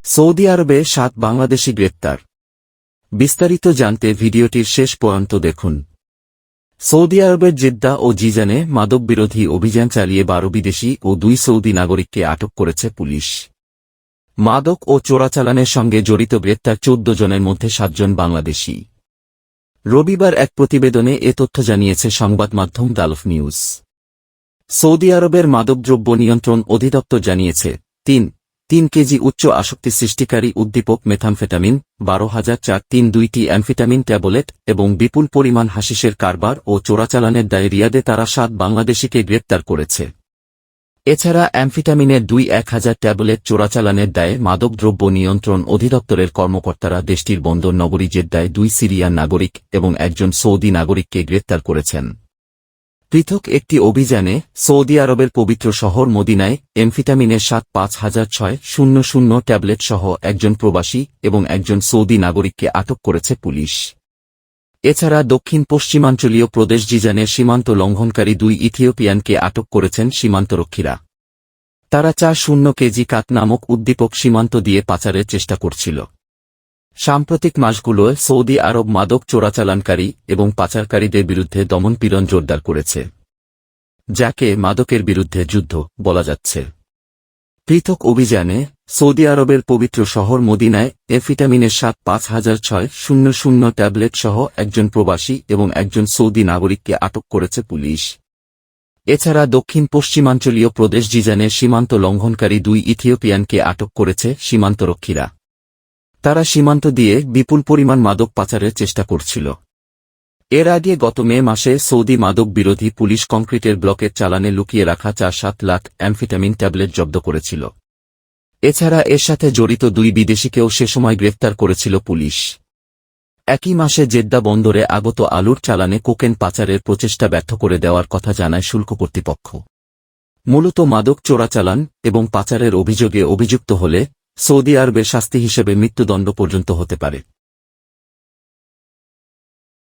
Saudi আরবে ৭ বাংলাদেশি গ্রেপ্তার। বিস্তারিত জানতে ভিডিওটির শেষ পর্যন্ত দেখুন। সৌদি আরবের জেদ্দা ও জিজানে মাদকবিরোধী অভিযান চালিয়ে ১২ বিদেশি ও ২ সৌদি নাগরিককে আটক করেছে পুলিশ। মাদক ও চোরাচালানের সঙ্গে জড়িত গ্রেপ্তার ১৪ জনের মধ্যে ৭ জন বাংলাদেশি। রবিবার এক প্রতিবেদনে এ তথ্য জানিয়েছে সংবাদ মাধ্যম গালফ নিউজ। সৌদি আরবের মাদকদ্রব্য নিয়ন্ত্রণ অধিদপ্তর জানিয়েছে, ৩ কেজি উচ্চ আসক্তি সৃষ্টিকারী উদ্দীপক মেথামফেটামিন, ১২,৪৩২টি অ্যামফেটামিন ট্যাবলেট এবং বিপুল পরিমাণ হাশিশের কারবার ও চোরাচালানের দায়ে রিয়াদে তারা ৭ বাংলাদেশিকে গ্রেপ্তার করেছে। এছাড়া অ্যামফেটামিনের ১,০০০ ট্যাবলেট চোরাচালানের দায়ে মাদকদ্রব্য নিয়ন্ত্রণ অধিদপ্তরের কর্মকর্তারা দেশটির বন্দর নগরী জেদ্দায় ২ সিরিয়ান নাগরিক এবং একজন সৌদি নাগরিককে গ্রেপ্তার করেছেন। পৃথক একটি অভিযানে সৌদি আরবের পবিত্র শহর মদিনায় এমফেটামিনের ৫,৬০০ ট্যাবলেট সহ একজন প্রবাসী এবং একজন সৌদি নাগরিককে আটক করেছে পুলিশ। এছাড়া দক্ষিণ পশ্চিমাঞ্চলীয় প্রদেশ জিজানের সীমান্ত লঙ্ঘনকারী ২ ইথিওপিয়ানকে আটক করেছেন সীমান্তরক্ষীরা। তারা ৪০ কেজি কাত নামক উদ্দীপক সীমান্ত দিয়ে পাচারের চেষ্টা করছিল। সাম্প্রতিক মাসগুলোয় সৌদি আরব মাদক চোরাচালানকারী এবং পাচারকারীদের বিরুদ্ধে দমনপীড়ন জোরদার করেছে, যাকে মাদকের বিরুদ্ধে যুদ্ধ বলা যাচ্ছে। পৃথক অভিযানে সৌদি আরবের পবিত্র শহর মদিনায় এমফেটামিনের ৫,৬০০ ট্যাবলেট সহ একজন প্রবাসী এবং একজন সৌদি নাগরিককে আটক করেছে পুলিশ। এছাড়া দক্ষিণ পশ্চিমাঞ্চলীয় প্রদেশ জিজানের সীমান্ত লঙ্ঘনকারী ২ ইথিওপিয়ানকে আটক করেছে সীমান্তরক্ষীরা। তারা সীমান্ত দিয়ে বিপুল পরিমাণ মাদক পাচারের চেষ্টা করছিল। এর আগে গত মে মাসে সৌদি মাদক বিরোধী পুলিশ কংক্রিটের ব্লকের চালানে লুকিয়ে রাখা ৪-৭ লাখ অ্যামফেটামিন ট্যাবলেট জব্দ করেছিল। এছাড়া এর সাথে জড়িত ২ বিদেশিকেও সে সময় গ্রেফতার করেছিল পুলিশ। একই মাসে জেদ্দা বন্দরে আগত আলুর চালানে কোকেন পাচারের প্রচেষ্টা ব্যর্থ করে দেওয়ার কথা জানায় শুল্ক কর্তৃপক্ষ। মূলত মাদক চোরাচালান এবং পাচারের অভিযোগে অভিযুক্ত হলে সৌদি আরবে শাস্তি হিসেবে মৃত্যুদণ্ড পর্যন্ত হতে পারে।